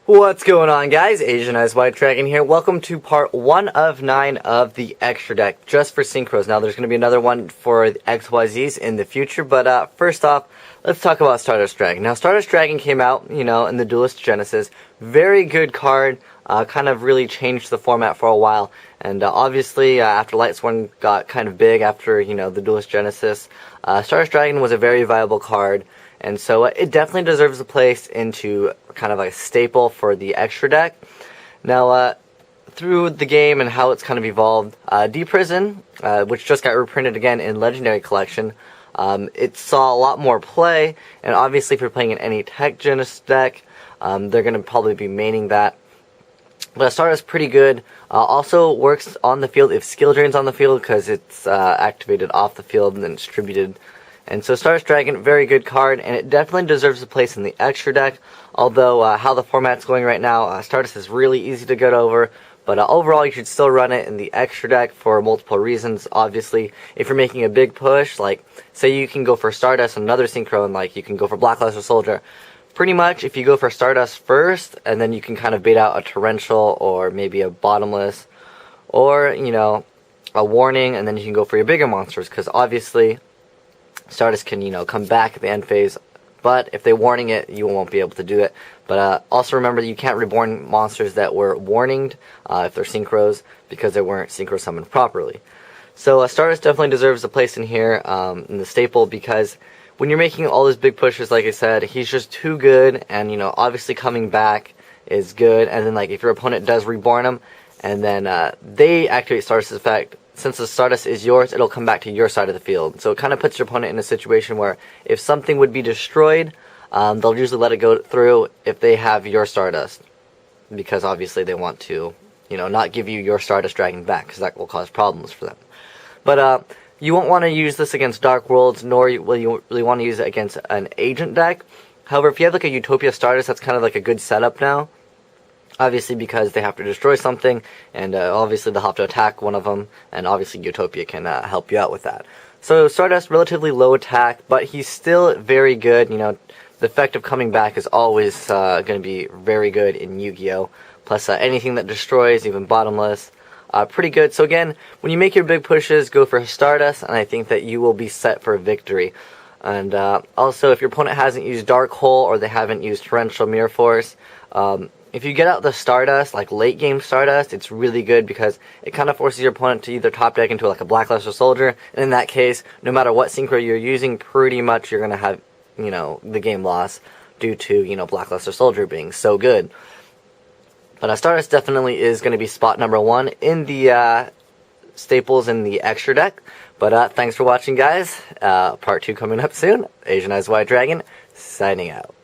What's going on, guys? Asian Eyes White Dragon here. Welcome to part 1 of 9 of the extra deck, just for Synchros. Now, there's going to be another one for XYZs in the future, but first off, let's talk about Stardust Dragon. Now, Stardust Dragon came out, in the Duelist Genesis. Very good card, kind of really changed the format for a while, and obviously, after Lightsworn got kind of big after, the Duelist Genesis, Stardust Dragon was a very viable card. And so it definitely deserves a place into kind of like a staple for the extra deck. Now, through the game and how it's kind of evolved, D-Prison, which just got reprinted again in Legendary Collection, it saw a lot more play. And obviously, if you're playing in any Tech Genesis deck, they're going to probably be maining that. But Stardust pretty good. Also works on the field if skill drain's on the field because it's activated off the field and then distributed. And so Stardust Dragon, very good card, and it definitely deserves a place in the extra deck. Although, how the format's going right now, Stardust is really easy to get over. But overall, you should still run it in the extra deck for multiple reasons. Obviously, if you're making a big push, like, say you can go for Stardust, another Synchro, and like, you can go for Blackluster Soldier. Pretty much, if you go for Stardust first, and then you can kind of bait out a Torrential, or maybe a Bottomless, or, a Warning, and then you can go for your bigger monsters, because obviously Stardust can, come back at the end phase, but if they warning it, you won't be able to do it. But also remember that you can't reborn monsters that were warninged if they're Synchros, because they weren't Synchro summoned properly. So Stardust definitely deserves a place in here, in the staple, because when you're making all those big pushes, like I said, he's just too good, and, obviously coming back is good, and then, like, if your opponent does reborn him, and then they activate Stardust's effect, since the Stardust is yours, it'll come back to your side of the field. So it kind of puts your opponent in a situation where if something would be destroyed, they'll usually let it go through if they have your Stardust. Because obviously they want to, not give you your Stardust Dragon back, because that will cause problems for them. But you won't want to use this against Dark Worlds, nor will you really want to use it against an Agent deck. However, if you have like a Utopia Stardust, that's kind of like a good setup now. Obviously, because they have to destroy something, and obviously they'll have to attack one of them, and obviously Utopia can help you out with that. So Stardust, relatively low attack, but he's still very good. The effect of coming back is always going to be very good in YuGiOh. Plus, anything that destroys, even Bottomless, pretty good. So again, when you make your big pushes, go for Stardust, and I think that you will be set for victory. And also, if your opponent hasn't used Dark Hole, or they haven't used Torrential Mirror Force, if you get out the Stardust, like late game Stardust, it's really good because it kind of forces your opponent to either top deck into like a Blackluster Soldier, and in that case, no matter what Synchro you're using, pretty much you're going to have, the game loss due to, Blackluster Soldier being so good. But Stardust definitely is going to be spot number 1 in the staples in the extra deck. But thanks for watching, guys. Part 2 coming up soon. Asian Eyes White Dragon, signing out.